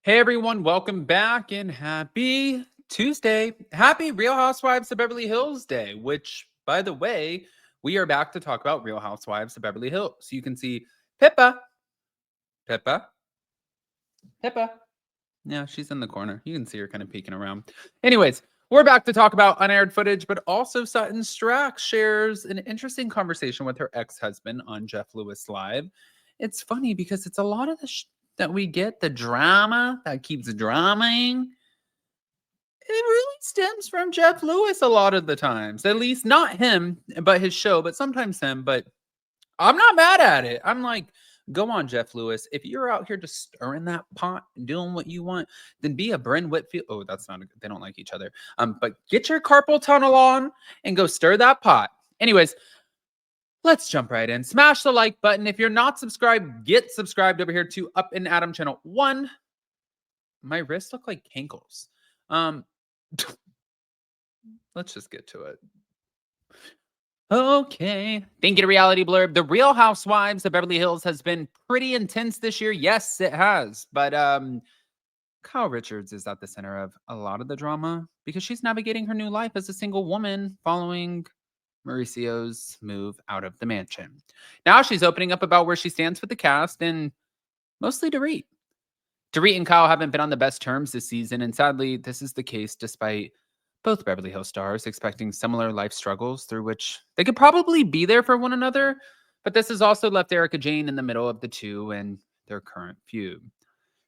Hey everyone, welcome back and happy Tuesday. Happy Real Housewives of Beverly Hills Day, which, by the way, we are back to talk about Real Housewives of Beverly Hills. So you can see Pippa, Pippa, Pippa. Yeah, she's in the corner. You can see her kind of peeking around. Anyways, we're back to talk about unaired footage, but also Sutton Strack shares an interesting conversation with her ex-husband on Jeff Lewis Live. It's funny because it's a lot of the that we get, the drama that keeps dramaing, it really stems from Jeff Lewis a lot of the times. At least not him, but his show, but sometimes him. But I'm not mad at it. I'm like, go on, Jeff Lewis. If you're out here just stirring that pot and doing what you want, then be a Bryn Whitfield. Oh, that's not. They don't like each other. But get your carpal tunnel on and go stir that pot. Anyways, let's jump right in. Smash the like button. If you're not subscribed, get subscribed over here to Up and Adam channel 1. My wrists look like cankles. Let's just get to it. Okay. Thank you to Reality Blurb. The Real Housewives of Beverly Hills has been pretty intense this year. Yes, it has. But Kyle Richards is at the center of a lot of the drama because she's navigating her new life as a single woman following Mauricio's move out of the mansion. Now she's opening up about where she stands with the cast and mostly Dorit. Dorit and Kyle haven't been on the best terms this season, and sadly, this is the case despite both Beverly Hills stars expecting similar life struggles through which they could probably be there for one another. But this has also left Erica Jane in the middle of the two and their current feud.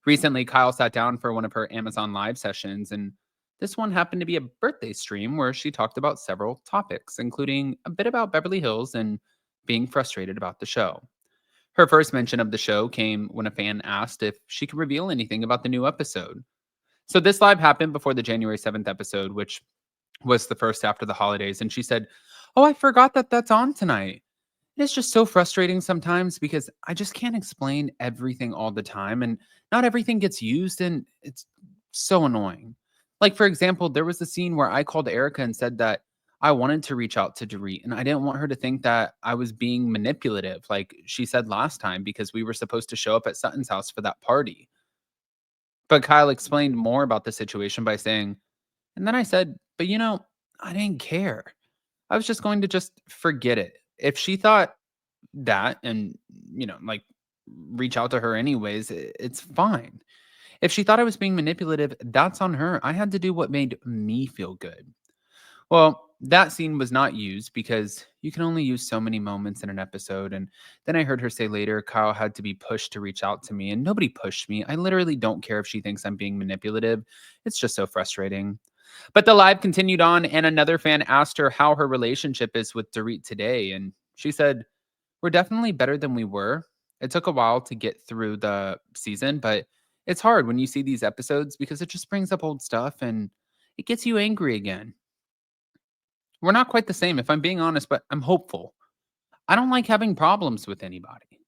Recently, Kyle sat down for one of her Amazon Live sessions, and this one happened to be a birthday stream where she talked about several topics, including a bit about Beverly Hills and being frustrated about the show. Her first mention of the show came when a fan asked if she could reveal anything about the new episode. So this live happened before the January 7th episode, which was the first after the holidays. And she said, "Oh, I forgot that that's on tonight. It's just so frustrating sometimes because I just can't explain everything all the time. And not everything gets used. And it's so annoying. Like, for example, there was a scene where I called Erica and said that I wanted to reach out to Dorit and I didn't want her to think that I was being manipulative, like she said last time, because we were supposed to show up at Sutton's house for that party. But Kyle explained more about the situation by saying, and then I said, but I didn't care. I was just going to just forget it. If she thought that and, like reach out to her anyways, it's fine. If she thought I was being manipulative, that's on her. I had to do what made me feel good. Well, that scene was not used because you can only use so many moments in an episode. And then I heard her say later, Kyle had to be pushed to reach out to me, and nobody pushed me. I literally don't care if she thinks I'm being manipulative. It's just so frustrating. But the live continued on, and another fan asked her how her relationship is with Dorit today. And she said, "We're definitely better than we were. It took a while to get through the season, but it's hard when you see these episodes because it just brings up old stuff and it gets you angry again. We're not quite the same, if I'm being honest, but I'm hopeful. I don't like having problems with anybody."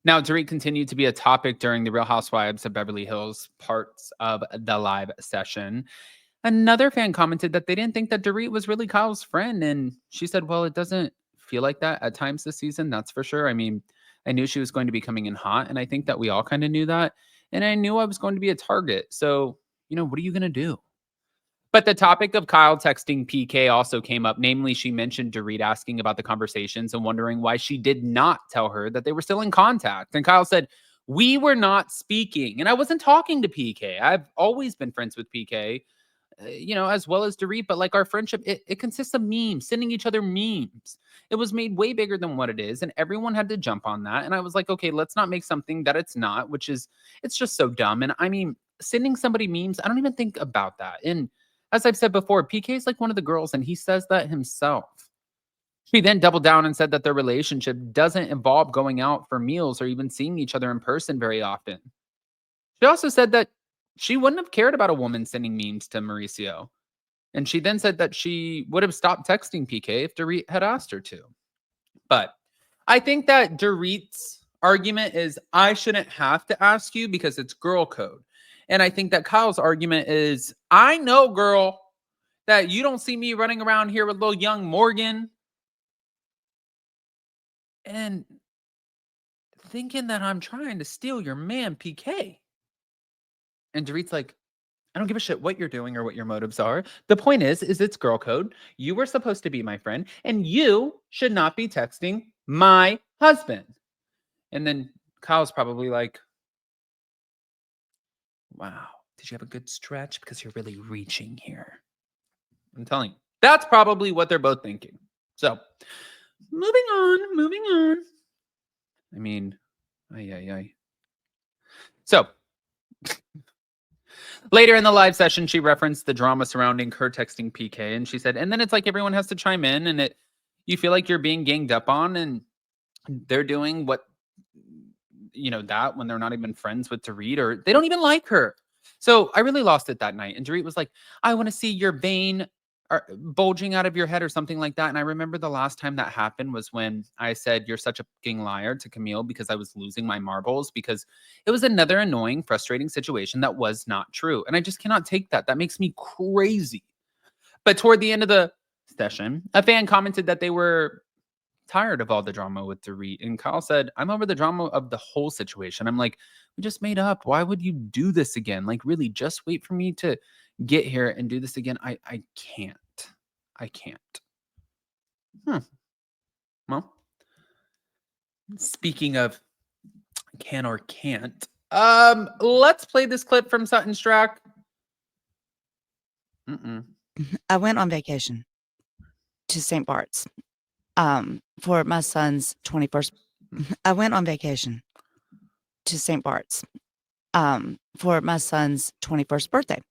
Now, Dorit continued to be a topic during the Real Housewives of Beverly Hills parts of the live session. Another fan commented that they didn't think that Dorit was really Kyle's friend. And she said, well, it doesn't feel like that at times this season. That's for sure. I mean, I knew she was going to be coming in hot. And I think that we all kind of knew that. And I knew I was going to be a target. So, what are you going to do? But the topic of Kyle texting PK also came up. Namely, she mentioned Dorit asking about the conversations and wondering why she did not tell her that they were still in contact. And Kyle said, we were not speaking. And I wasn't talking to PK. I've always been friends with PK, as well as Dorit. But like our friendship, it consists of memes, sending each other memes. It was made way bigger than what it is. And everyone had to jump on that. And I was like, okay, let's not make something that it's not, it's just so dumb. And I mean, sending somebody memes, I don't even think about that. And as I've said before, PK is like one of the girls, and he says that himself. She then doubled down and said that their relationship doesn't involve going out for meals or even seeing each other in person very often. She also said that she wouldn't have cared about a woman sending memes to Mauricio. And she then said that she would have stopped texting PK if Dorit had asked her to. But I think that Dorit's argument is, I shouldn't have to ask you because it's girl code. And I think that Kyle's argument is, I know, girl, that you don't see me running around here with little young Morgan and thinking that I'm trying to steal your man, PK. And Dorit's like, I don't give a shit what you're doing or what your motives are. The point is it's girl code. You were supposed to be my friend, and you should not be texting my husband. And then Kyle's probably like, wow, did you have a good stretch? Because you're really reaching here. I'm telling you, that's probably what they're both thinking. So, moving on. I mean, ay. So, later in the live session, she referenced the drama surrounding her texting PK, and she said, and then it's like everyone has to chime in, and you feel like you're being ganged up on, and they're doing what, that when they're not even friends with Dorit, or they don't even like her. So I really lost it that night. And Dorit was like, I want to see your vein bulging out of your head or something like that. And I remember the last time that happened was when I said, you're such a fucking liar to Camille because I was losing my marbles, because it was another annoying, frustrating situation that was not true. And I just cannot take that. That makes me crazy. But toward the end of the session, a fan commented that they were tired of all the drama with Dorit. And Kyle said, I'm over the drama of the whole situation. I'm like, we just made up. Why would you do this again? Like, really, just wait for me to get here and do this again. I can't. I can't. Well, speaking of can or can't, let's play this clip from Sutton's track. I went on vacation to St. Bart's for my son's 21st. I went on vacation to St. Bart's for my son's 21st birthday.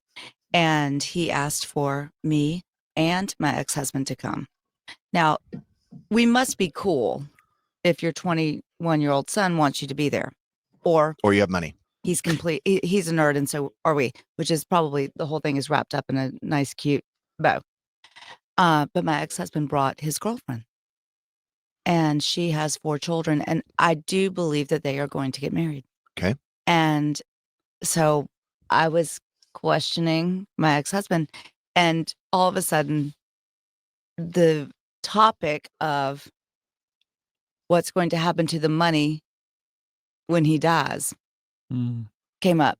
And he asked for me and my ex-husband to come. Now, we must be cool if your 21-year-old son wants you to be there. Or you have money. He's a nerd, and so are we, which is probably the whole thing is wrapped up in a nice, cute bow. But my ex-husband brought his girlfriend. And she has 4 children. And I do believe that they are going to get married. Okay. And so I was questioning my ex-husband, and all of a sudden the topic of what's going to happen to the money when he dies came up.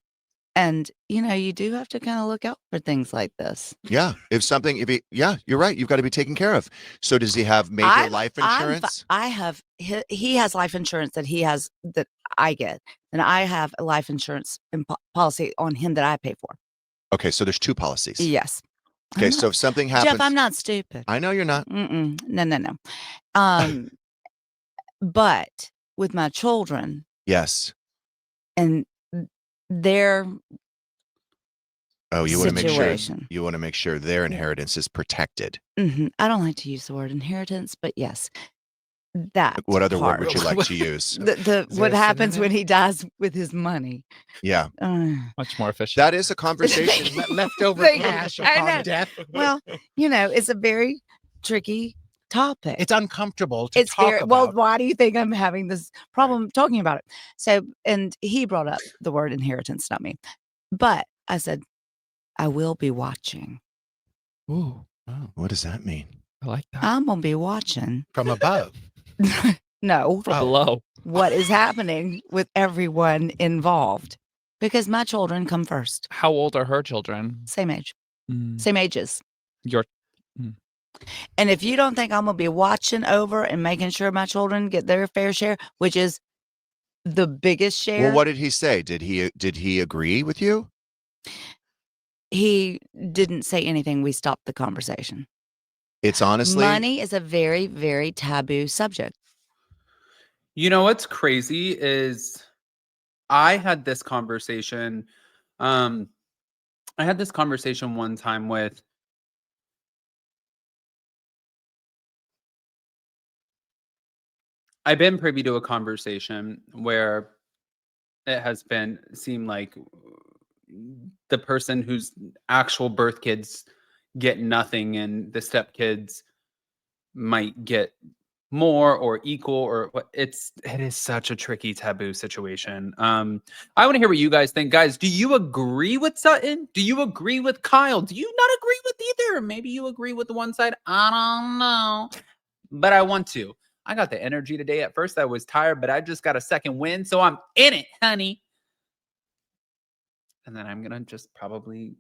And you do have to kind of look out for things like this. Yeah, you're right. You've got to be taken care of. So does he have major life insurance? He has life insurance that I get, and I have a life insurance policy on him that I pay for. Okay, so there's 2 policies. Yes. Okay, so if something happens, Jeff, I'm not stupid. I know you're not. No. But with my children, yes, and their you want to make sure their inheritance is protected. I don't like to use the word inheritance, but yes, that. What other word would you like to use? What happens when he dies with his money? Yeah, much more efficient. That is a conversation. Leftover cash upon death. Well, it's a very tricky topic. It's uncomfortable to talk about. Well, why do you think I'm having this problem talking about it? So, and he brought up the word inheritance, not me. But I said, I will be watching. Ooh. Oh, what does that mean? I like that. I'm going to be watching. From above. No. From below. What is happening with everyone involved? Because my children come first. How old are her children? Same age. Same ages. And if you don't think I'm going to be watching over and making sure my children get their fair share, which is the biggest share. Well, what did he say? Did he agree with you? He didn't say anything. We stopped the conversation. It's honestly, money is a very, very taboo subject. What's crazy is I had this conversation. I had this conversation one time with I've been privy to a conversation where it has seemed like the person whose actual birth kids get nothing and the stepkids might get more or equal, or what. It is such a tricky taboo situation. I want to hear what you guys think. Guys, do you agree with Sutton? Do you agree with Kyle? Do you not agree with either? Maybe you agree with the one side. I don't know. But I want to. I got the energy today. At first I was tired, but I just got a second win, so I'm in it, honey. And then I'm going to just probably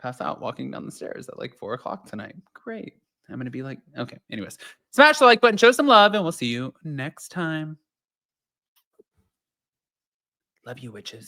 pass out walking down the stairs at like 4 o'clock tonight. Great. I'm going to be like, okay. Anyways, smash the like button, show some love, and we'll see you next time. Love you, witches.